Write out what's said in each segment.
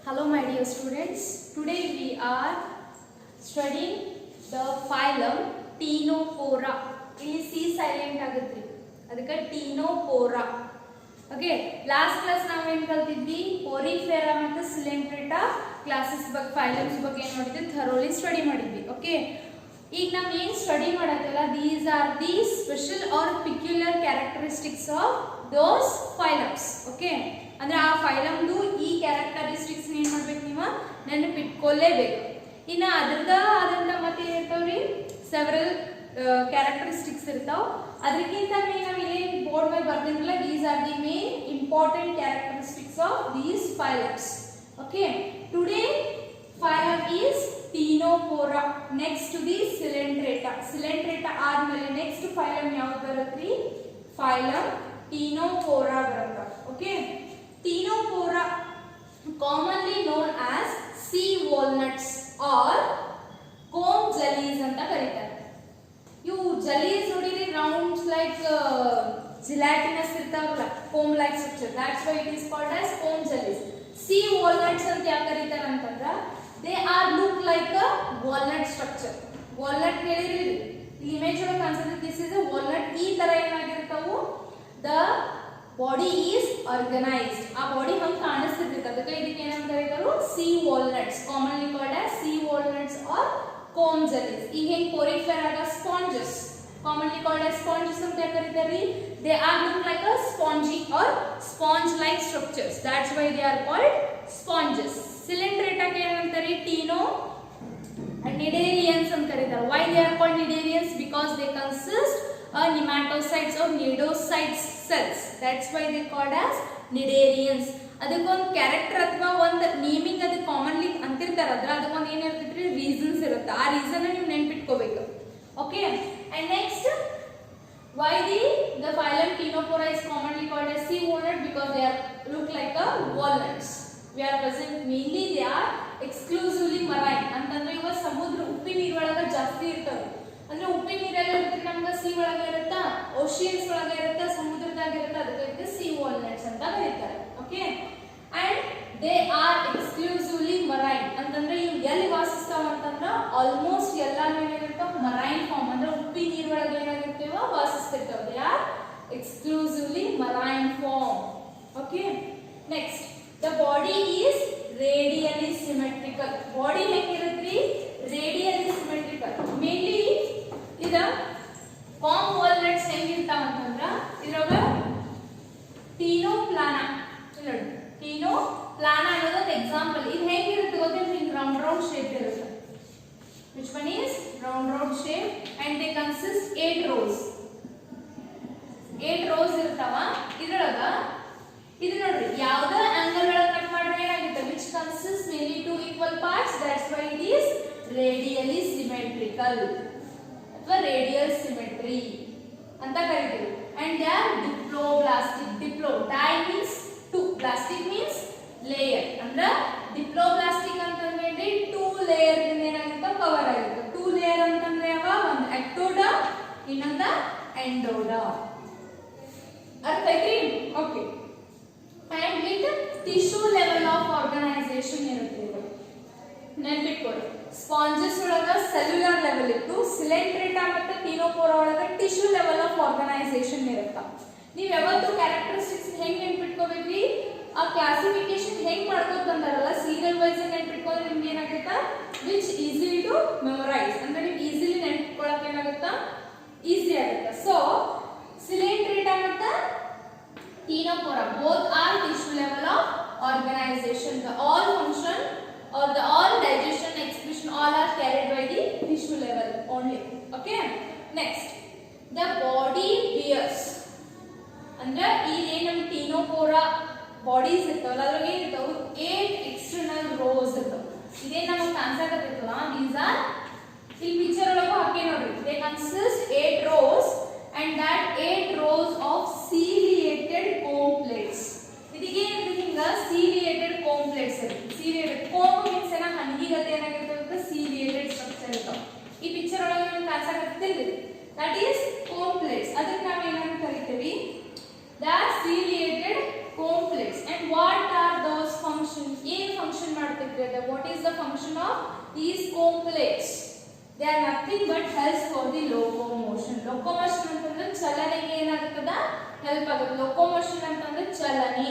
Hello my dear students, today we are studying the phylum Ctenophora. ಇಲ್ಲಿ C silent ಆಗುತ್ತೆ ಅದಕ್ಕೆ Ctenophora. Okay, last class ನಾವು ಏನು ಕಲ್ತಿದ್ವಿ? Porifera ಮತ್ತು ಸಿಲೆಂಟ್ರೇಟಾ ಕ್ಲಾಸಸ್ ಬಗ್ಗೆ ಫೈಲಮ್ಸ್ ಬಗ್ಗೆ ಏನು ಮಾಡಿದ್ವಿ? ಥರೋಲಿ ಸ್ಟಡಿ ಮಾಡಿದ್ವಿ. ಓಕೆ, ಈಗ ನಾವು ಏನು ಸ್ಟಡಿ ಮಾಡತ್ತಲ್ಲ, these are the special or peculiar characteristics of those phylums. Okay, ಅಂದ್ರೆ ಆ ಫೈಲಮ್ದು ಈ ಕ್ಯಾರೆಕ್ಟರಿಸ್ಟಿಕ್ಸ್ ಏನು ಮಾಡ್ಬೇಕು, ನೀವು ನೆನಪಿಟ್ಕೊಳ್ಳೇಬೇಕು. ಇನ್ನು ಅದ್ರದಂತ ಮತ್ತೆ ಏನಿರ್ತಾವ್ರಿ, ಸೆವೆರಲ್ ಕ್ಯಾರೆಕ್ಟರಿಸ್ಟಿಕ್ಸ್ ಇರ್ತಾವ. ಅದಕ್ಕಿಂತ ಮೇನ್ ನಾವು ಇಲ್ಲಿ ಬೋರ್ಡ್ ಮೇಲೆ ಬರ್ದಿರಲ್ಲ, these are the main important characteristics of these phylums. Okay, today phylum is Ctenophora. Next to the Coelenterata. Coelenterata ಆದ್ಮೇಲೆ next phylum ಯಾವುದು ಬರುತ್ತೆ? Phylum Ctenophora ಬರುತ್ತೆ. Okay, Ctenophora commonly known as sea walnuts or comb jellies ಅಂತ ಕರೀತಾರೆ. ಇವು jellies ನೋಡಿರಿ, rounds like gelatinous ಇರ್ತಾವಲ್ಲ, comb like structure. That's why it is called as comb jellies. Sea walnuts ಅಂತ ಯಾಕೆ ಕರೀತಾರೆ ಅಂತಂದ್ರೆ they are look like a walnut structure. Walnut ಹೇಳಿರಿ, ಈ ಇಮೇಜ್ ಒಳಗೆ ಕಾಣಿಸುತ್ತೆ, this is a walnut. ಈ ತರ ಏನಾಗಿರ್ತಾವು, the body is organized. ಆ ಬಾಡಿ ಹಂಗೆ ಕಾಣಿಸ್ತಿರ್ತೈತೆ, ಅದಕ್ಕೆ ಇದಕ್ಕೆ ಏನಂತ ಕರೀತಾರು? sea walnuts, commonly called as sea walnuts or comb jellies. ಈಗ ಹೆಂಗೆ ಪೋರಿಫೆರಾಗ sponges, commonly called as sponges ಅಂತ ಯಾಕೆ ಕರೀತಾರೆ? they are look like a spongy or sponge like structures. That's why they are called sponges. Coelenterata ಗೆ ಏನಂತಾರೆ? Ctenonidarians ಅಂತ ಕರೀತಾರೆ. Why they are called nidarians? Because they consist of nematocytes or nidocytes cells. That's why they called as nidarians. ಅದಕ್ಕೊಂದು character ಅಥವಾ ಒಂದು naming ಅದು commonly ಅಂತಿರ್ತಾರೆ, ಅದಕ್ಕೊಂದು ಏನಿರ್ತೈತ್ರಿ, ರೀಸನ್ಸ್ ಇರುತ್ತೆ. ಆ ರೀಸನ್ ನೀವು ನೆನ್ಪಿಟ್ಕೋಬೇಕು. Okay, and next, why the phylum Ctenophora is commonly called as sea walnut? Because they are look like a walnuts. We are present mainly they are exclusively marine. ಅಂತಂದ್ರೆ ಇವ ಸಮುದ್ರ ಉಪ್ಪಿ ನೀರೊಳಗ ಜಾಸ್ತಿ ಇರ್ತವೆ. ಅಂದ್ರೆ ಉಪ್ಪಿ ನೀರಲ್ಲಿ ಇರುತ್ತೆ, ನಮ್ಗೆ ಸಿ ಒಳಗ ಇರುತ್ತಾ, ಓಷಿಯನ್ಸ್ ಒಳಗ ಇರುತ್ತೆ, ಸಮುದ್ರದಾಗ ಇರುತ್ತೆ, ಅದಕ್ಕೆ sea walnuts ಅಂತ ಕರೀತಾರೆ. Okay, and they are exclusively marine. ಅಂತಂದ್ರೆ ಇವು ಎಲ್ಲಿ ವಾಸಿಸ್ತಾವ ಅಂತಂದ್ರೆ ಆಲ್ಮೋಸ್ಟ್ ಎಲ್ಲಾನು ಏನಾಗಿರ್ತಾವ, ಮರೈನ್ ಫಾರ್ಮ್, ಅಂದ್ರೆ ಉಪ್ಪಿ ನೀರೊಳಗೆ ಏನಾಗಿರ್ತೀವ ವಾಸಿಸ್ತಿರ್ತಾವ. They are exclusively marine form. Okay, next, the body is radially symmetrical. Body ಹೆಂಗಿರುತ್ತ್ರಿ? radially symmetrical. mainly ಇದ comb walnuts ಹೆಂಗಿರ್ತಾವ ಅಂತಂದ್ರ ಇದ್ರೊಳಗ ಟೀನೋಪ್ಲಾನಾ, ನೋಡಿ ಟೀನೋಪ್ಲಾನಾ ಅನ್ನೋದು ಒಂದು ಎಕ್ಸಾಂಪಲ್. ಇದು ಹೆಂಗಿರುತ್ತೆ ಗೊತ್ತೇನ್ರಿ? ರೌಂಡ್ ಶೇಪ್ ಇರುತ್ತೆ. which one is round shape and they consist 8 rows. 8 rows ಇರ್ತಾವ. ಇದ್ರೊಳಗ ಇದು ನೋಡ್ರಿ, ಯಾವ್ದೋ ಆಂಗಲ್ ಒಳಗೆ ಕಟ್ ಮಾಡಿದ್ರೆ ಏನಾಗುತ್ತೆ? which consists mainly two equal parts. That's why it is radially symmetrical ಅಥವಾ radial symmetry ಅಂತ ಕರೀತೀವಿ. and they are diploblastic. diplo, di means two, plastic means layer. ಅಂದ್ರೆ diploblastic ಅಂತಂದ್ರೆ 2 ಲೇಯರ್ ಇಂದ ಏನಾಗುತ್ತೆ? ಕವರ್ ಆಗುತ್ತೆ. 2 ಲೇಯರ್ ಅಂತಂದ್ರೆ ಯಾವ? ಒಂದು ectoderm, ಇನ್ನೊಂದು endoderm. ಅರ್ಥ ಆಯ್ತ್ರಿ? Okay, and with tissue level of organization ಇರುತ್ತೆ. ನೆನಪಿಟ್ಕೊಳ್ಳಿ, ಸ್ಪಾಂಜಸ್ ಒಳಗ ಸೆಲ್ಯುಲರ್ ಲೆವೆಲ್ ಇತ್ತು, ಸಿಲೆಂಟ್ರೇಟಾ ಮತ್ತು Ctenophora ಒಳಗ ಟಿಶ್ಯೂ ಲೆವೆಲ್ ಆಫ್ ಆರ್ಗನೈಸೇಷನ್ ಇರುತ್ತೆ. ನೀವು ಯಾವತ್ತು ಕ್ಯಾರೆಕ್ಟರಿಸ್ಟಿಕ್ಸ್ ಹೆಂಗ್ ನೆನಪಿಟ್ಕೋಬೇಕ್ರಿ? ಆ ಕ್ಲಾಸಿಫಿಕೇಶನ್ ಹೆಂಗ್ ಮಾಡ್ಕೋತ ಬಂದಾರಲ್ಲ, ಸೀರಿಯಲ್ ವೈಸ್ ನೆನಪಿಟ್ಕೊಂಡ್ರೆ ನಿಮ್ಗೆ ಏನಾಗುತ್ತಾ? ವಿಚ್ ಈಸಿಲಿ ಟು ಮೆಮೊರೈಸ್, ಅಂದ್ರೆ ನೀವು ಈಸಿಲಿ ನೆನಪಿಟ್ಕೊಳ್ಳೋಕೆ ಏನಾಗುತ್ತಾ? ಈಸಿ ಆಗುತ್ತೆ. ಸೊ ಸಿಲೆಂಟ್ರೇಟಾ ಮತ್ತು Ctenophora both are tissue level of organization. The all function or the all digestion, excretion, all are carried by the tissue level only. Okay, next, the body bears. ಅಂದ್ರೆ ಈ ನಮ್ಮ Ctenophora bodies ಇರ್ತಾವಲ್ಲ, ಅದ್ರಾಗ ಏನಿರ್ತಾವ? 8 external rose ಇರ್ತಾವ. ಇದೇ ನಮಗೆ ಕಾಣಿಸಕತ್ತೈತಲ್ಲ, these are ಈ picture ಒಳಗೆ ಹಾಕಿ ನೋಡ್ರಿ, they consist 8 rows and that 8 rows of ciliated comb plates. ಇದಕ್ಕೆ ಏನಿದೆ? ಹಿಂಗ ciliated comb plates ಇರುತ್ತೆ. ciliated comb means ಏನ, ಹನಿಗತೆ ಏನಾಗಿರ್ತದೆ? ciliated ಸ್ಟ್ರಕ್ಚರ್ ಇರ್ತಾವ. ಈ ಪಿಕ್ಚರ್ ಒಳಗೆ ನಮಗೆ ಕಾಣಿಸಕತ್ತಿಲ್ಲ, that is comb plates. ಅದಕ್ಕೆ ನಾವು ಏನಂತ ಕರಿತೀವಿ? the ciliated comb plates. and what are those functions? ಏನು function together. What is the function of these comb plates? They are nothing but helps for the locomotion. Locomotion ಅಂತಂದ್ರೆ ಚಲನೆಗೆ ಏನಾಗುತ್ತದ help ಆಗುತ್ತೆ. Locomotion ಅಂತಂದ್ರೆ ಚಲನೆ,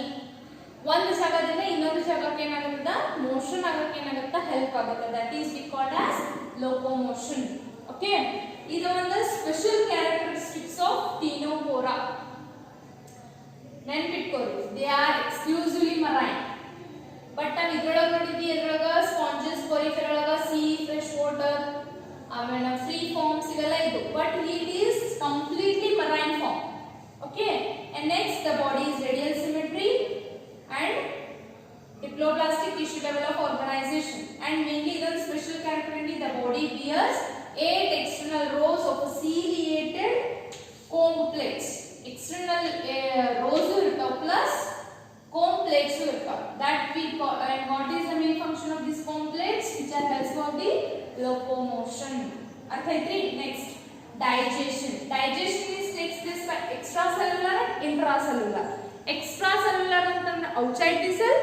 ಒಂದು ಜಾಗದಿಂದ ಇನ್ನೊಂದು ಜಾಗಕ್ಕೆ ಏನಾಗುತ್ತದ ಮೋಷನ್ ಆಗಕ್ಕೆ ಏನಾಗುತ್ತಾ ಹೆಲ್ಪ್ ಆಗುತ್ತೆ. That is we called as locomotion. Okay, ಇದು ಒಂದು ಸ್ಪೆಷಲ್ ಕ್ಯಾರೆಕ್ಟರಿಸ್ಟಿಕ್ಸ್ ಆಫ್ ಟೀನೋಫೋರಾ. ನೆನ್ಪಿಟ್ಕೊಳ್ಳಿ, they are exclusively marine. But ನಾವು ಇದ್ರೊಳಗೆ ನೋಡಿದ್ವಿ, ಇದ್ರೊಳಗ ಸ್ಪಾಂಜಸ್, ಕೊರಿಫೆರ್ ಒಳಗ ಸಿ, ಫ್ರೆಶ್ ವಾಟರ್, ಆಮೇಲೆ ಫ್ರೀ ಫಾರ್ಮ್ಸ್ ಇವೆಲ್ಲ ಇದ್ದು. But it is completely marine form. Okay, and next the body is radial symmetry and diploblastic tissue level of organization, and mainly the special characteristic the body bears 8 external rows of ciliated comb plates. External rows plus comb plates that we call. And what is the main function of these comb plates? Which are helps for the locomotion. Arthaitri. Next, digestion. Digestion is takes place by extracellular and intracellular. Extracellular ಅಂತಂದ್ರೆ outside the cell,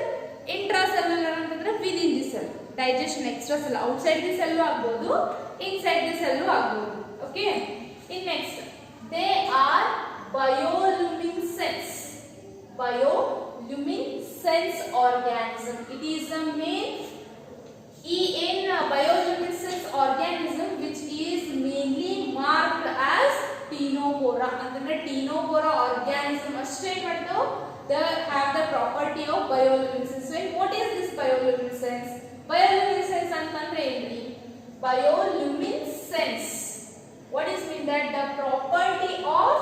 intracellular ಅಂತಂದ್ರೆ within the cell. Digestion extracellular, outside the cell ಆಗಬಹುದು, inside the cell ಆಗಬಹುದು. Okay, in next, they are bioluminescence. Bioluminescence organism. It is the main bioluminescence organism which is mainly marked as Ctenophora. ಅಂತಂದ್ರೆ Ctenophora organism ಅಷ್ಟೇ ಮಾಡ್ತು they have the property of bioluminescence. So what is this bioluminescence? Bioluminescence ಅಂತಂದ್ರೆ ಏನ್ರಿ? Bioluminescence, what is mean that the property of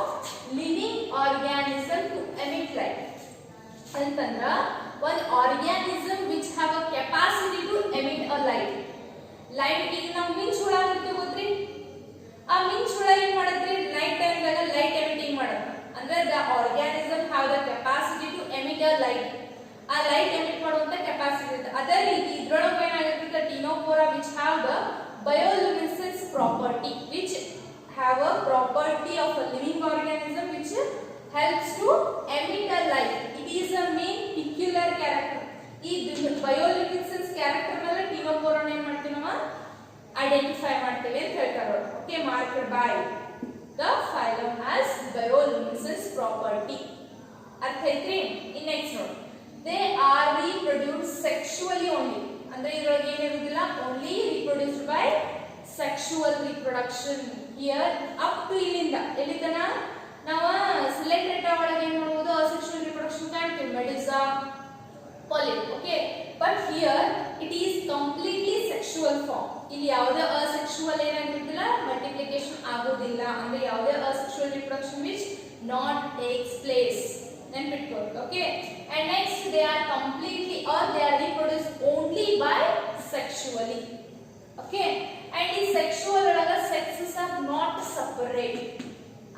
living organism to emit light. ಅಂತಂದ್ರ one organism which have a capacity to emit a light. Light ಈಗ ನಾವು ಮಿಂಚುಳ ಅಂತ ಗೊತ್ತ್ರಿ, ಆ ಮಿಂಚುಳ ಏನ್ ಮಾಡುತ್ತೆ? Night time ದಾಗ ಲೈಟ್ ಎಮಿಟಿಂಗ್ ಮಾಡುತ್ತೆ. ಅಂದ್ರೆ the organism have the capacity to emit a light. ಆ ಲೈಟ್ ಎಮಿಟ್ ಮಾಡುವಂತ ಕೆಪಾಸಿಟಿ ಇರುತ್ತೆ. ಅದೇ ರೀತಿ ಇದ್ರೊಳಗೆ ಏನಾಗುತ್ತೆ? Ctenophora which have the bioluminescence property, which have a property of a living organism which helps to emit a light. It is a main peculiar character. ಈ bioluminescence character ಮೇಲೆ Ctenophora ಏನ್ ಮಾಡ್ತೀವಿ ನಾವು ಐಡೆಂಟಿಫೈ ಮಾಡ್ತೇವೆ ಅಂತ ಹೇಳ್ತಾರೆ. Okay, marked by the phylum as bioluminescence property. ಅರ್ಥ ಐತ್ರಿ? ಇನ್ ನೆಕ್ಸ್ಟ್ ನೋಡಿ, they are reproduce sexually only. ಅಂದ್ರೆ ಇದರೊಳಗೆ ಏನಿರುವುದಿಲ್ಲ, only reproduced by sexual reproduction. Here up to ಇಲ್ಲಿಂದ ಎಲ್ಲಿತನ ನಾವು ಸಿಲೆಕ್ಟ್ರೇಟಾ ಒಳಗೆ ಏನ್ ಮಾಡಬಹುದು? ಅಸೆಕ್ಷುವಲ್ ರೀಪ್ರೊಡಕ್ಷನ್ ಕಾಣ್ತೀವಿ, medusa, polyp. Okay, but here it is completely sexual form. ಇಲ್ಲಿ ಯಾವುದೇ ಅಸೆಕ್ಷುವಲ್ ಏನಾಗಿರುತ್ತಿಲ್ಲ, ಮಲ್ಟಿಪ್ಲಿಕೇಶನ್ ಆಗೋದಿಲ್ಲ. ಅಂದ್ರೆ ಯಾವುದೇ asexual reproduction which not takes place. ನೆನಪಿಟ್ಕೊಳ್ಳಿ. Okay, and next they are completely or they are reproduced only by sexually. Okay, and ಈ sexual ಒಳಗ sexes are not separate.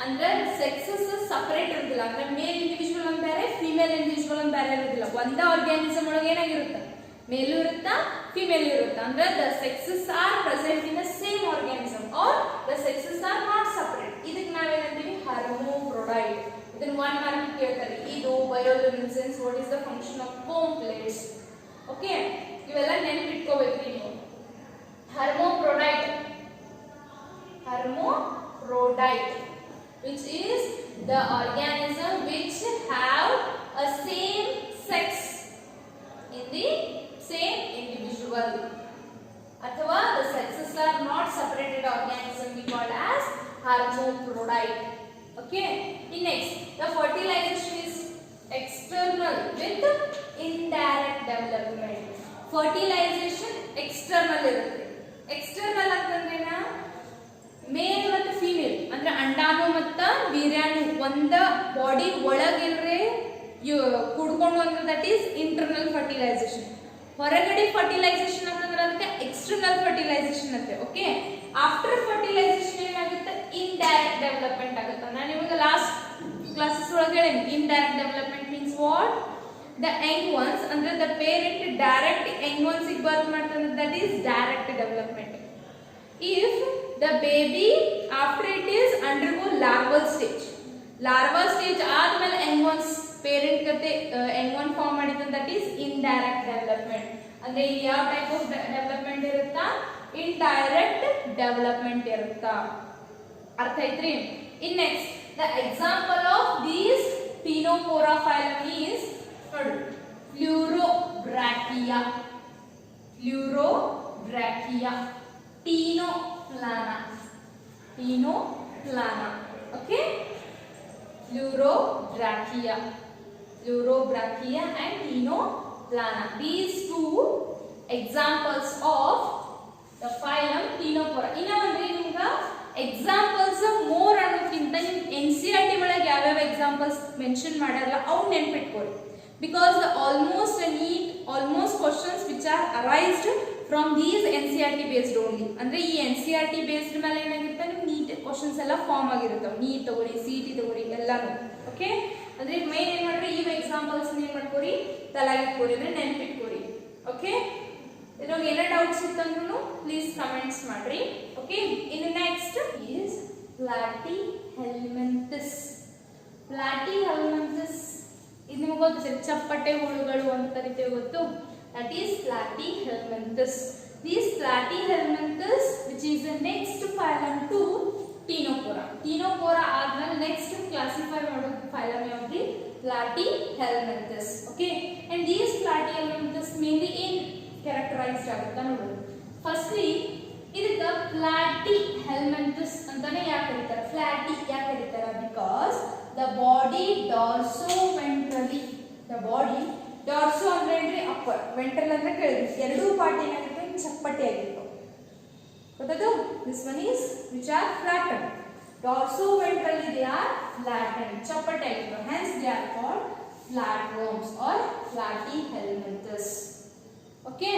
ಅಂದ್ರೆ sexes separate ಇರುತ್ತಿಲ್ಲ. ಅಂದ್ರೆ ಮೇಲ್ individual ಅಂತ ಬೇರೆ, female individual ಅಂತ ಬೇರೆ ಇರುತ್ತಿಲ್ಲ. ಒಂದೇ organism ಒಳಗೆ ಏನಾಗಿರುತ್ತೆ? ಮೇಲು ಇರುತ್ತಾ, ಫಿಮೇಲ್ ಇರುತ್ತಾ. ಅಂದ್ರೆ the sexes are present in the same organism or the sexes are not separate. ಇದಕ್ಕೆ ನಾವೇನಂತೀವಿ? ಹರ್ಮೋಫ್ರೋಡೈಟ್. ಇದನ್ನ 1 ಮಾರ್ಕ್ ಕೇಳ್ತಾರೆ. ಇದು bioluminescence, what is the function of comb plates. Okay, ಇವೆಲ್ಲ ನೆನಪಿಟ್ಕೋಬೇಕ್ರಿ ನೀವು. ಹರ್ಮೋಫ್ರೋಡೈಟ್, which is the organism which have a same sex in the same individual. Athava the sexes are not separated organism we call as hermaphrodite. Okay, in next, the fertilization is external with indirect development. Fertilization external irutte. External ಅಂತಂದ್ರೇನಾ? ಮೇಲ್ ಮತ್ತು female ಅಂದ್ರೆ ಅಂಡಾಣು ಮತ್ತು ವೀರ್ಯಾಣು ಒಂದ body ಒಳಗಿಲ್ರೆ ಕೂಡ್ಕೊಂಡು ಅಂದ್ರೆ that is internal fertilization. ಹೊರಗಡೆ fertilization ಅಂತಂದ್ರೆ ಅದಕ್ಕೆ ಎಕ್ಸ್ಟರ್ನಲ್ ಫರ್ಟಿಲೈಸೇಷನ್ ಅಂತೆ. ಓಕೆ, ಆಫ್ಟರ್ ಫರ್ಟಿಲೈಸೇಷನ್ ಏನಾಗುತ್ತೆ? ಇಂಡೈರೆಕ್ಟ್ ಡೆವಲಪ್ಮೆಂಟ್ ಆಗುತ್ತೆ. ನಾನು ನಿಮಗೆ ಲಾಸ್ಟ್ ಕ್ಲಾಸಸ್ ಒಳಗೆ ಹೇಳೇನಿ, indirect development means what? The young ones ಅಂದ್ರೆ the parent direct young ones ಗೆ ಬರ್ತ್ ಮಾಡ್ತಾರೆ, that is direct development. If the baby after it is undergo larval stage ಆದ್ಮೇಲೆ young ones parent ಕತೆ young one form ಮಾಡಿದ್ರೆ that is indirect development. ಅಂದ್ರೆ ಇಲ್ಲಿ ಯಾವ type of development ಇರುತ್ತಾ, indirect development ಇರುತ್ತಾ. ಅರ್ಥ ಐತ್ರಿ? In next the example of these Ctenophora phylum is ನೋಡಿ Pleurobrachia, Pleurobrachia, Ctenoplana, Ctenoplana. Okay, Pleurobrachia, Pleurobrachia and Ctenoplana. These two examples of the phylum Ctenophora. ಇನ್ನ ಅಂದ್ರೆ ನಿಮ್ಗ ಎಕ್ಸಾಂಪಲ್ಸ್ ಮೋರ್ ಅನ್ನೋಕ್ಕಿಂತ ನಿಮ್ NCERT ಒಳಗೆ ಯಾವ್ಯಾವ ಎಕ್ಸಾಂಪಲ್ಸ್ ಮೆನ್ಷನ್ ಮಾಡ್ಯಾರಲ್ಲ ಅವು ನೆನ್ಪಿಟ್ಕೊಳ್ಳಿ. Because almost questions which are arised from these NCERT based only. ಅಂದ್ರೆ ಈ NCERT based ಮೇಲೆ ಏನಾಗಿರುತ್ತೆ, ನಿಮ್ ನೀಟ್ ಕ್ವಶನ್ಸ್ ಎಲ್ಲ ಫಾರ್ಮ್ ಆಗಿರುತ್ತವೆ. ನೀಟ್ ತಗೋರಿ, CET ತಗೋರಿ ಎಲ್ಲಾನು. ಓಕೆ, ಅಂದ್ರೆ ಮೇನ್ ಏನ್ ಮಾಡ್ರಿ, ಈ ಎಕ್ಸಾಂಪಲ್ಸ್ ಏನ್ ಮಾಡ್ಕೋರಿ, ತಲೆಗಿಟ್ಕೋರಿ, ಅಂದ್ರೆ ನೆನ್ಪಿಟ್ಕೋರಿ. ಓಕೆ, ಇದ್ರಾಗ ಏನೋ ಡೌಟ್ಸ್ ಇತ್ತಂದ್ರೂ ಪ್ಲೀಸ್ ಕಮೆಂಟ್ಸ್ ಮಾಡ್ರಿ. ಓಕೆ, ಇನ್ನು ನೆಕ್ಸ್ಟ್ ಈಸ್ ಪ್ಲಾಟಿಹೆಲ್ಮಿಂಥಸ್. ಪ್ಲಾಟಿಹೆಲ್ಮಿಂಥಸ್ ಇದು ನಿಮಗೆ ಗೊತ್ತು, ಚಪ್ಪಟೆ ಹುಳುಗಳು ಅಂತ ಕರಿತೇವೆ, ಗೊತ್ತು. That is Platyhelminthes. These Platyhelminthes, which is the next phylum to Ctenophora. Ctenophora ಆದ್ಮೇಲೆ next classify ಮಾಡೋ phylum ಯಾವ್ದು? Platyhelminthes. Okay, and these Platyhelminthes mainly in characterized ಆಗುತ್ತಾ ನೋಡೋದು. Firstly, ಇದಕ್ಕೆ Platyhelminthes ಅಂತಾನೆ ಯಾಕೆ ಕರೀತಾರೆ? Platy ಯಾಕೆ ಕರೀತಾರೆ? Because the body dorsoventrally, the body ಡಾರ್ಸೋ ಅಂದ್ರೆ ಏನ್ರಿ ಅಪ್ಪರ್, ವೆಂಟ್ರಲ್ ಅಂದ್ರೆ ಕೆಳಗೆ, ಎರಡೂ ಪಾರ್ಟ್ ಏನಾಗಿತ್ತು, ಚಪ್ಪಟೆ ಆಗಿತ್ತು. ಗೊತ್ತದು? This one is which are flatten. Dorso ventral they are flatten, ಚಪ್ಪಟೆ ಆಗಿತ್ತು. Hence they are called flatworms or Platyhelminthes. Okay,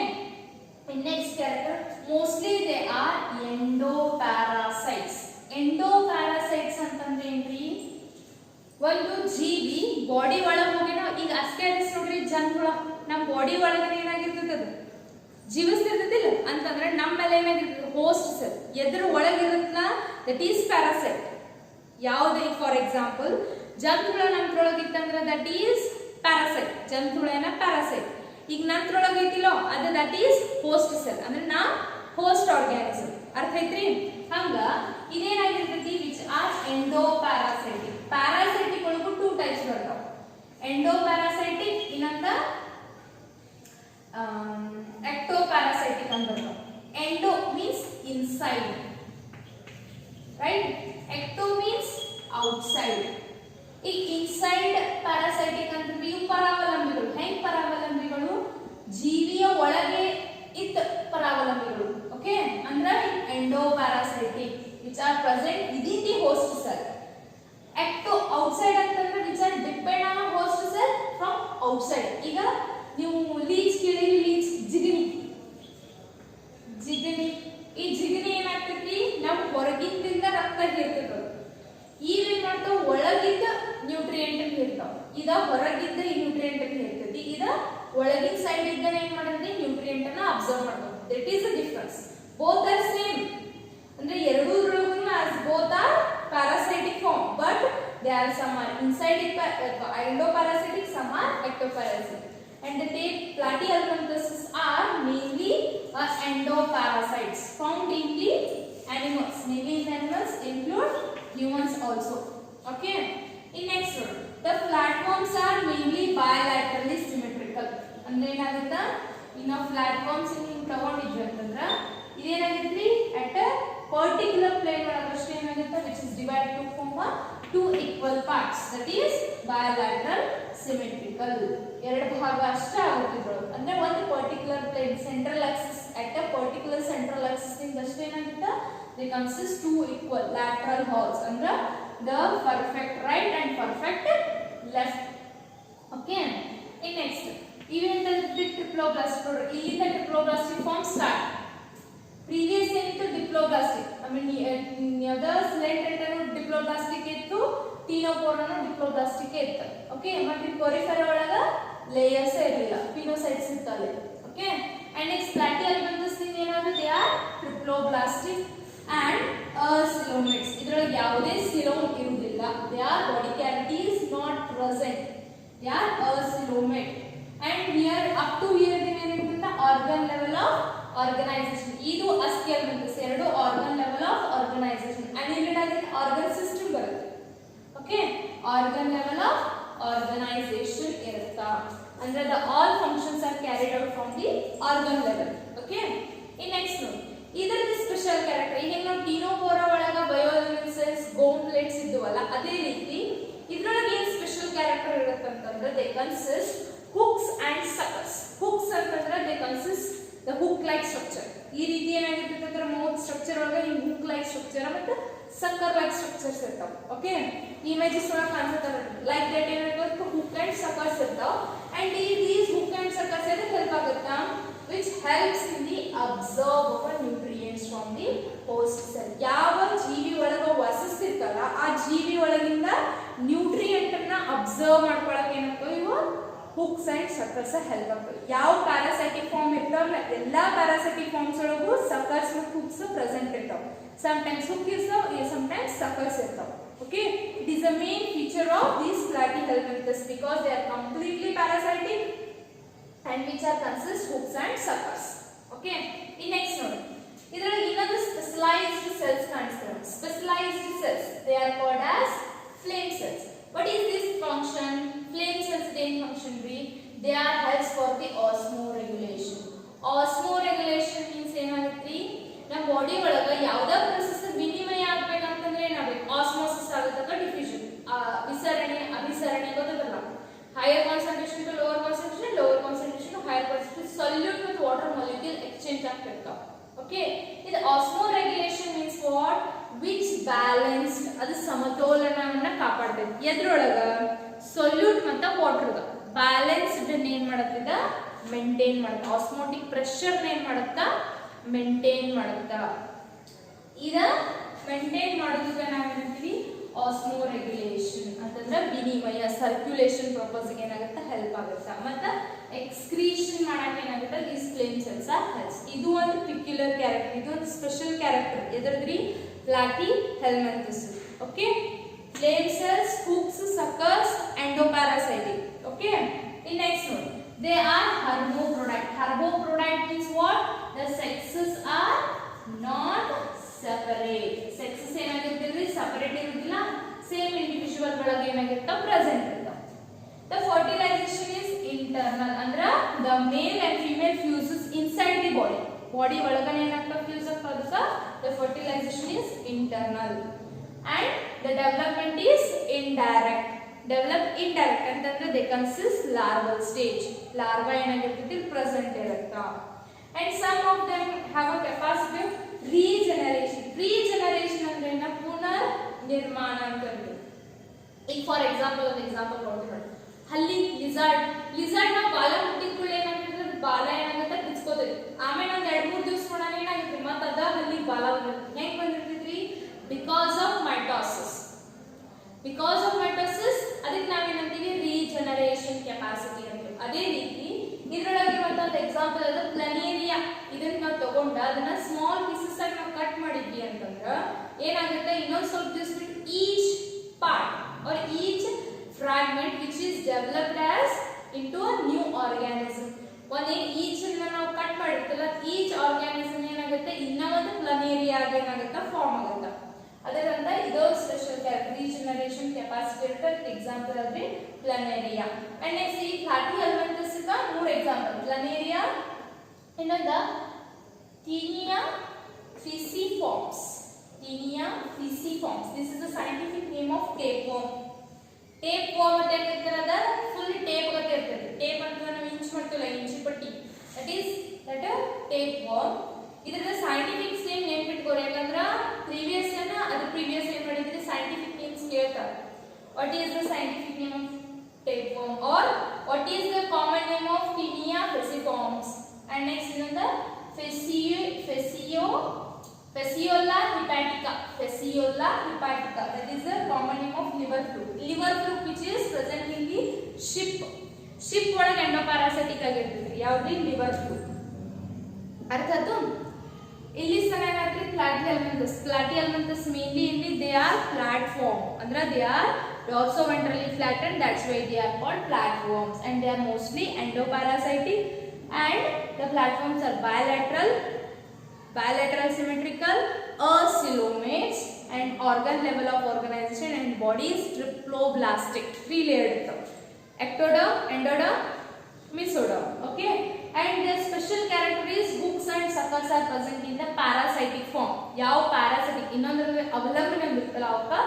in next character mostly they are endoparasites. Endoparasites ಅಂತಂದ್ರೆ ಏನ್ರಿ, ಒಂದು ಜೀವಿ ಬಾಡಿ ಒಳಗೆ ಹೋಗಿನ, ಈಗ ಅಸ್ಕ್ಯಾರಿಸ್ ನೋಡ್ರಿ, ಜಂತುಳ ನಮ್ಮ ಬಾಡಿ ಒಳಗಡೆ ಏನಾಗಿರ್ತದೆ, ಅದು ಜೀವಿಸ್ತಿರ್ತಿಲ್ಲ ಅಂತಂದ್ರೆ ನಮ್ಮ ಮೇಲೆ ಏನಾಗಿರ್ತದೆ, ಹೋಸ್ಟ್ ಸೆಲ್ ಎದ್ರ ಒಳಗಿರುತ್ತಲ್ಲ, ದಟ್ ಈಸ್ ಪ್ಯಾರಾಸೈಟ್. ಯಾವ್ದು? ಫಾರ್ ಎಕ್ಸಾಂಪಲ್ ಜಂತುಳ ನಮ್ದ್ರೊಳಗಿತ್ತಂದ್ರೆ ದಟ್ ಈಸ್ ಪ್ಯಾರಾಸೈಟ್, ಜಂತುಳನ ಪ್ಯಾರಾಸೈಟ್. ಈಗ ನಮ್ದ್ರೊಳಗೆ ಐತಿಲ್ಲೋ ಅದು ದಟ್ ಈಸ್ ಹೋಸ್ಟ್ ಸೆಲ್, ಅಂದ್ರೆ ನಾ ಹೋಸ್ಟ್ ಆರ್ಗ್ಯಾನಿಸಮ್. ಅರ್ಥ ಐತ್ರಿ? ಹಂಗ ಇದೇನಾಗಿರ್ತೈತಿ, ವಿಚ್ ಆರ್ ಎಂಡೋಪ್ಯಾರಾಸೈಟಿಕ್. ಪ್ಯಾರಾಸೈಟಿಕ್ ಒಳಗೂ ಟೂ ಟೈಪ್ಸ್ ಬರ್ತಾವ, ಎಂಡೋಪ್ಯಾರಾಸೈಟಿಕ್ ಇನ್ನೊಂದ ectoparasytic ಅಂತ ಬರ್ತಾವ. Endo means inside, right? ecto means outside. ಈ ಇನ್ಸೈಡ್ ಪ್ಯಾರಾಸೈಟಿಕ್ ಅಂತಂದ್ರೆ ಇವು ಪರಾವಲಂಬಿಗಳು. ಹೆಂಗ್ ಪರಾವಲಂಬಿಗಳು? ಜೀವಿಯ ಒಳಗೆ ಇದ್ದ ಪರಾವಲಂಬಿಗಳು. ಓಕೆ, ಅಂದ್ರೆ endoparasitic which are present within the host cell. ecto outside ಅಂತಂದ್ರೆ which are depend on host cell from outside. ಈಗ ನೀವು ಲೀಚ್ ಕೇಳಿ, ಲೀಚ್ ಜಿಗಣಿ, ಜಿಗಣಿ, ಈ ಜಿಗಣಿ ಏನಾಗ್ತೈತಿ, ನಾವು ಹೊರಗಿಂದ ರಕ್ತ ಹೀರ್ತದ. ಇವೇನ್ ಮಾಡ್ತಾವ, ಒಳಗಿದ್ದ ನ್ಯೂಟ್ರಿಯೆಂಟ್ ಹೀರ್ತಾವ. ಇದ ಹೊರಗಿದ್ದ ಈ ನ್ಯೂಟ್ರಿಯೆಂಟ್ ಹೀರ್ತೈತಿ, ಇದ ಒಳಗಿನ ಸೈಡ್ ಇದ್ದ ಏನ್ ಮಾಡತ್ತೆ, ನ್ಯೂಟ್ರಿಯೆಂಟ್ ಅನ್ನ ಅಬ್ಸರ್ವ್ ಮಾಡ್ತಾವ. That is the difference. Both are same, ಅಂದ್ರೆ ಎರಡೂದ್ರೊಳಗೂ both are parasitic form, but there are some are inside endoparasitic, some are ectoparasitic. And the platyhelminthes are mainly endoparasites found in the animals. Mainly in animals, include humans also. Okay. In next one, the flatworms are mainly bilaterally symmetrical. ಅಂದ್ರೆ ಏನಾಗುತ್ತಾ, ಇನ್ನು flatworms ಹಿಂಗ್ ತಗೊಂಡಿದ್ವಿ ಅಂತಂದ್ರೆ ಇದೇನಾಗಿದ್ರಿ, at a particular plane ಒಳಗಷ್ಟೇ ಏನಾಗುತ್ತೆ, which is divided to form two equal parts, that is bilateral symmetrical. ಎರಡು ಭಾಗ ಅಷ್ಟೇ ಆಗುತ್ತಿದ್ರು. ಅಂದ್ರೆ ಒಂದು particular plane central axis, at a particular central axis ಇಂದ ಅಷ್ಟೇ ಏನಾಗುತ್ತೆ, they consist two equal lateral halves, ಅಂದ್ರೆ the perfect right and perfect left. Okay. In next, even the triploblastic, ಇಲ್ಲಿಂದ triploblastic form start. Previous ಏನಿತ್ತು diploblastic, I mean other slender diploblastic ಇತ್ತು, Ctenophora diploblastic ಇತ್ತು. ಓಕೆ, ಮತ್ತೆ ಕೊರಿಫೆರಾ ಒಳಗ ಲೇಯರ್ಸ್ ಇರಲಿಲ್ಲ, ಪಿನೋಸೈಟ್ಸ್ ಇತ್ತಲ್ಲಿ. ಓಕೆ, ಅಂಡ್ ನೆಕ್ಸ್ಟ್ ಪ್ಲಾಟಿಹೆಲ್ಮಿಂಥಸ್ ಏನಾದ್ರು they are triploblastic and coelomates. ಇದರೊಳಗೆ ಯಾವುದೇ ಸಿಲೋಮ್ ಇರುವುದಿಲ್ಲ. They are body cavity is not present, they are coelomate. And here up to here ಏನಿರುತ್ತೆ, ಆರ್ಗನ್ ಲೆವೆಲ್ ಆಫ್ ಆರ್ಗನೈಸೇಷನ್. ಇದು ಅಸ್ಥಿ ಎಲಿಮೆಂಟ್ಸ್ ಎರಡು ಆರ್ಗನ್ ಲೆವೆಲ್ ಆಫ್ ಆರ್ಗನೈಸೇಷನ್. ಅನ್ನಿಲೇಟೆಡ್ ಆಗಿ ಆರ್ಗನ್ ಸಿಸ್ಟಮ್ ಬರುತ್ತೆ. Okay, organ level of organisation ಇರುತ್ತಾ ಅಂದ್ರೆ the all functions are carried out from the organ level. Okay, in next ನೋಡಿ ಇದರದ್ದು ಸ್ಪೆಷಲ್ ಕ್ಯಾರೆಕ್ಟರ್. ಈಗ ನಾವು ಟೀನೋಫೋರಾ ಒಳಗ ಬಯೋಎಲಿಮೆಂಟ್ಸ್ ಗೋಮ್ಲೆಟ್ಸ್ ಇದ್ವಲ್ಲ, ಅದೇ ರೀತಿ ಇದ್ರೊಳಗೆ ಏನು ಸ್ಪೆಷಲ್ ಕ್ಯಾರೆಕ್ಟರ್ ಇರುತ್ತೆ ಅಂತಂದ್ರೆ they consist hooks and suckers. Hooks ಅಂತಂದ್ರೆ they consist the hook like structure. ಈ ರೀತಿ ಏನಾಗಿರುತ್ತೆ ಅಂದ್ರೆ ಮೌತ್ ಸ್ಟ್ರಕ್ಚರ್ ಒಳಗೆ ಈ ಹುಕ್ ಲೈಕ್ ಸ್ಟ್ರಕ್ಚರ್ ಮತ್ತೆ ಸಕ್ಕರ್ ಲೈಕ್ ಸ್ಟ್ರಕ್ಚರ್ಸ್ ಇರ್ತಾವ. ಓಕೆ, ಇಮೇಜಸ್ ಒಳಗೆ ಕಾಣಿಸುತ್ತೆ ಲೈಕ್ ದಟ್ ಏನಾಗುತ್ತೆ ಹುಕ್ ಅಂಡ್ ಸಕರ್ಸ್ ಇರ್ತಾವ. and these hook and suckers ಎದಕ್ಕೆ ಹೆಲ್ಪ್ ಆಗುತ್ತಾ, which helps in the absorb of nutrients from the host cell. ಯಾವ ಜೀವಿ ಒಳಗೆ ವಾಸಿಸ್ತಿರ್ತಲ್ಲ ಆ ಜೀವಿ ಒಳಗಿಂದ ನ್ಯೂಟ್ರಿಯೆಂಟ್ ಅನ್ನ ಅಬ್ಸರ್ವ್ ಮಾಡ್ಕೊಳ್ಳೋಕೆ ಏನಪ್ಪ ಇವು ಹುಕ್ಸ್ ಅಂಡ್ ಸಕರ್ಸ್ ಹೆಲ್ಪ್ ಆಗ್ತವೆ. ಯಾವ ಪ್ಯಾರಾಸೈಟಿಕ್ ಫಾರ್ಮ್ ಇರ್ತಾವಲ್ಲ ಎಲ್ಲಾ ಪ್ಯಾರಾಸೈಟಿಕ್ ಫಾರ್ಮ್ಸ್ ಒಳಗೂ ಸಕರ್ಸ್ ಮತ್ತು ಹುಕ್ಸ್ ಪ್ರೆಸೆಂಟ್ ಇರ್ತಾವ. sometimes hook ಇರ್ತಾವ, sometimes suckers ಇರ್ತಾವ. Okay, it is the main feature of these platyhelminthes because they are completely parasitic and which are consist hooks and suckers. Okay, in next note idರಲ್ಲಿ ಇನ್ನೊಂದು specialized cells ಕಾಣಿಸ್ತವೆ. Specialized cells, they are called as flame cells. What is this function? Flame cells main function be they are helps for the osmoregulation. Osmoregulation means ಏನಾಗುತ್ತೆ, ನಮ್ಮ body ಒಳಗ ಯಾವುದೇ process ವಿನಿಮಯ ಆಗಬೇಕಂತಂದ್ರೆ ಏನಾಗಬೇಕು, osmosis ಆಗುತ್ತೆ, diffusion, ವಿಸರಣೆ ಅಭಿಸರಣೆ ಗೊತ್ತಲ್ಲ, higher concentration to lower concentration, lower concentration to higher concentration, solute with water molecule exchange ಆಗ್ತಿರ್ತಾವ. ಓಕೆ, ಇದು osmoregulation means what, which balanced, ಅದು ಸಮತೋಲನವನ್ನ ಕಾಪಾಡ್ತೈತಿ. ಎದ್ರೊಳಗ ಸೊಲ್ಯೂಟ್ ಮತ್ತು ವಾಟರ್ ಬ್ಯಾಲೆನ್ಸ್ಡ್ ಏನ್ ಮಾಡತ್ತಿದ ಮೇಂಟೈನ್ ಮಾಡುತ್ತೆ. ಆಸ್ಮೋಟಿಕ್ ಪ್ರೆಷರ್ ಏನ್ ಮಾಡುತ್ತಾ ಮೇಂಟೈನ್ ಮಾಡುತ್ತಾ. ಇದ ಮೇಂಟೈನ್ ಮಾಡೋದಕ್ಕೆ ನಾವೇನಂತೀವಿ ಆಸ್ಮೋರೆಗ್ಯುಲೇಷನ್ ಅಂತಂದ್ರೆ ವಿನಿಮಯ ಸರ್ಕ್ಯುಲೇಷನ್ ಪರ್ಪಸ್ ಗೆ ಏನಾಗುತ್ತೆ ಹೆಲ್ಪ್ ಆಗುತ್ತೆ. ಮತ್ತೆ ಎಕ್ಸ್ಕ್ರೀಷನ್ ಮಾಡಕ್ಕೆ ಏನಾಗುತ್ತೆ these flame cells are helps. ಇದು ಒಂದು ಪಿಕ್ಯುಲರ್ ಕ್ಯಾರೆಕ್ಟರ್, ಇದು ಒಂದು ಸ್ಪೆಷಲ್ ಕ್ಯಾರೆಕ್ಟರ್ ಎದರ್ದ್ರಿ Platyhelminthes. Okay, flame cells, hooks, suckers, endoparasitic. Okay, in next one they are hermaphrodite. Hermaphrodite means what, the sexes are not separate. Sexes ಏನಾಗಿರ್ತದೆ separate ಇರುವುದಿಲ್ಲ, same individual ಒಳಗೆ ಏನಾಗಿರ್ತಾವ present ಇರ್ತಾವ. The fertilization is internal ಅಂದ್ರೆ the male and female fuses inside the body. ಬಾಡಿ ಒಳಗನೆ ಏನಾಗ್ತಾವ fuse ಆಗ್ತದ. The fertilization is internal and the development is indirect. Develop indirect ಅಂತಂದ್ರೆ they consist larval stage. Larva ಏನಾಗಿರ್ತದೆ ಪ್ರೆಸೆಂಟ್ ಇರುತ್ತಾ. And some of them have a capacity of regeneration. Regeneration ಅಂದ್ರೆ ಏನ, ಪುನರ್ ನಿರ್ಮಾಣ ಅಂತ ಹೇಳ್ತೀವಿ. ಈಗ ಫಾರ್ ಎಕ್ಸಾಂಪಲ್ ಒಂದು ಎಕ್ಸಾಂಪಲ್ ಕೊಡ್ತೀನಿ ನೋಡಿ, ಹಲ್ಲಿ ಲಿಸರ್ಡ್ ನಾವು ಬಾಲ ಮುಟ್ಟಿದ್ಕೊಳ್ಳಿ ಏನಾಗ್ತದೆ, ಬಾಲ ಏನಾಗುತ್ತೆ ಬಿಚ್ಕೋತೈತಿ. ಆಮೇಲೆ ಒಂದ್ 2-3 ದಿವಸ ನೋಡೋಣ ಏನಾಗುತ್ತೆ ಮತ್ತೆ ಅದ ಹಲ್ಲಿ ಬಾಲ ಬಂದಿರ್ತೈತಿ. ಹೆಂಗ್ ಬಂದಿರ್ತೈತ್ರಿ, because of mitosis. Because of mitosis ಅದಕ್ಕೆ ನಾವೇನಂತೀವಿ ರೀಜನರೇಷನ್ ಕೆಪಾಸಿಟಿ ಅಂತೀವಿ. ಅದೇ ರೀತಿ ಇದರೊಳಗಿರುವಂತ ಒಂದು ಎಕ್ಸಾಂಪಲ್ ಅದು ಪ್ಲನೇರಿಯಾ. ಇದನ್ನ ನಾವು ತಗೊಂಡ ಅದನ್ನ ಸ್ಮಾಲ್ ಪೀಸಸ್ ಆಗಿ ನಾವು ಕಟ್ ಮಾಡಿದ್ವಿ ಅಂತಂದ್ರ ಏನಾಗುತ್ತೆ, ಇನ್ನೊಂದು ಸ್ವಲ್ಪ ದಿವಸ ಬಿಟ್ಟು each part or each fragment which is developed as into a new organism. ಒಂದೇ ಈಚ್ ಅನ್ನ ನಾವು ಕಟ್ ಮಾಡಿರ್ತಲ್ಲ, ಈಚ್ ಆರ್ಗ್ಯಾನಿಸಮ್ ಏನಾಗುತ್ತೆ ಇನ್ನ ಒಂದು ಪ್ಲನೇರಿಯಾ ಆಗಿ ಏನಾಗುತ್ತೆ ಫಾರ್ಮ್ ಆಗುತ್ತೆ. ಅದರಿಂದ ಇದೊಂದು ಸ್ಪೆಷಲ್ ರೀಜನರೇಷನ್ ಕೆಪಾಸಿಟಿ ಇರುತ್ತೆ. ಎಕ್ಸಾಂಪಲ್ ಅಂದ್ರೆ ಪ್ಲನೇರಿಯಾ. ಅಂಡ್ ನೆಕ್ಸ್ಟ್ ಈ ಪ್ಲಾಟಿಹೆಲ್ಮಿಂಥಸ್ ಗೆ 3 ಎಕ್ಸಾಂಪಲ್, ಪ್ಲನೇರಿಯಾ, ಇನ್ನೊಂದ tinea ಫಿಸಿಫಾರ್ಮ್ಸ್. Tinea fisiforms. This is the scientific name of tapeworm. Tapeworm ಅಂತ ಹೇಳ್ತಾರೆ, ಅದ ಫುಲ್ ಟೇಪ್ ಗತೆ ಇರ್ತದೆ. ಟೇಪ್ ಅಂತ ನಾವು ಇಂಚ್ ಮಾಡ್ತೀವಲ್ಲ, ಇಂಚಿ ಪಟ್ಟಿ, that is tapeworm. ಇದರ ಸೈಂಟಿಫಿಕ್ ನೇಮ್ ನೆನ್ಪಿಟ್ಕೋರಿ, ಯಾಕಂದ್ರೆ ಪ್ರೀವಿಯಸ್ ಏನ್ ಮಾಡಿದ್ರೆ ಸೈಂಟಿಫಿಕ್ ನೇಮ್ಸ್ ಕೇಳ್ತಾರೆ. What is the scientific name of tapeworm or what is the common name of Tinea fisiforms? And next ಇನ್ನೊಂದು Fasciola hepatica. Fasciola hepatica, that is the common name of liver fluke. Liver fluke which is present in the ship ಒಳಗೆ ಎಂಡೋಪ್ಯಾರಾಸೈಟಿಕ್ ಆಗಿರ್ತದೆ. ಯಾವ್ದು liver fluke. ಅರ್ಥ ಆಯ್ತು. ಇಲ್ಲಿ ಏನಾಗ್ತದೆ ಪ್ಲಾಟಿಹೆಲ್ಮಿಂಥಸ್ mainly ಇಲ್ಲಿ they are platform ಅಂದ್ರೆ they are dorsoventrally flattened, that's why they are called flatworms and they are mostly endoparasitic. and the platforms are bilateral, symmetrical, acoelomates, and organ level of organization and bodies triploblastic, 3 layered irthav, ectoderm, endoderm, mesoderm. Okay, and their special character is hooks and suckers are present in the parasitic form. Yav parasitic innondra avalamane iruttala avaka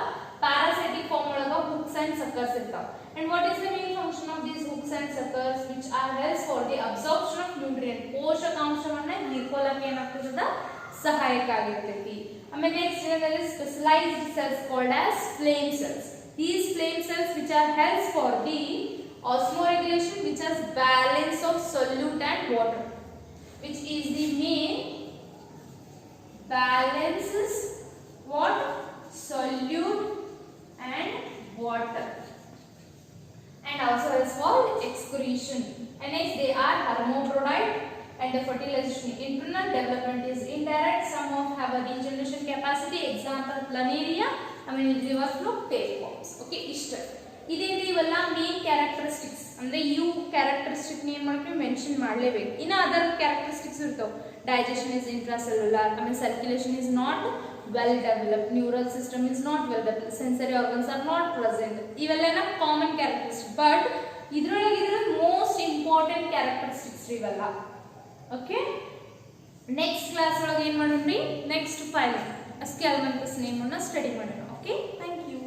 parasitic form olaga hooks and suckers irtav. And what is the main function of these hooks and suckers, which are helps for the absorption of nutrient, ಪೋಷಕಾಂಶವನ್ನ ಹೀರ್ಕೊಳ್ಳಕ್ಕೆ ಏನಾಗ್ತದ, ಸಹಾಯಕ ಆಗಿರ್ತೈತಿ. ಆಮೇಲೆ next ಏನಂದ್ರೆ specialized cells called as flame cells. These flame cells which are helps for the osmoregulation, which has balance of solute and water, which is the main balances what, solute and water, and also is called excretion. And next they are hermaphrodite, and the fertilization internal, development is indirect, some of have a regeneration capacity, example planaria, I mean river flow, tapeworms. Okay, ishta ಇದೇನು ಇವೆಲ್ಲ main characteristics ಅಂದ್ರೆ ಇವು characteristic name ಮಾಡಿ mention ಮಾಡಲೇಬೇಕು. ಇನ್ನು other characteristics ಇರ್ತಾವೆ. Digestion is intracellular, ಆಮೇಲೆ circulation is not well developed, neural system is not well developed, sensory organs are not present. ಇವೆಲ್ಲ ಕಾಮನ್ ಕ್ಯಾರೆಕ್ಟರಿಸ್ಟಿಕ್, ಬಟ್ ಇದ್ರೊಳಗೆ ಮೋಸ್ಟ್ ಇಂಪಾರ್ಟೆಂಟ್ ಕ್ಯಾರೆಕ್ಟರಿಸ್ಟಿಕ್ಸ್ ಇವೆಲ್ಲ. ಓಕೆ, ನೆಕ್ಸ್ಟ್ ಕ್ಲಾಸ್ ಒಳಗೆ ಏನು ಮಾಡೋಣ್ರಿ, ನೆಕ್ಸ್ಟ್ ಫೈಲಮ್ ಸ್ಕೆಲ್ಮಂತಸ್ ನೇಮ್ ಅನ್ನ study ಮಾಡೋಣ. Okay, thank you.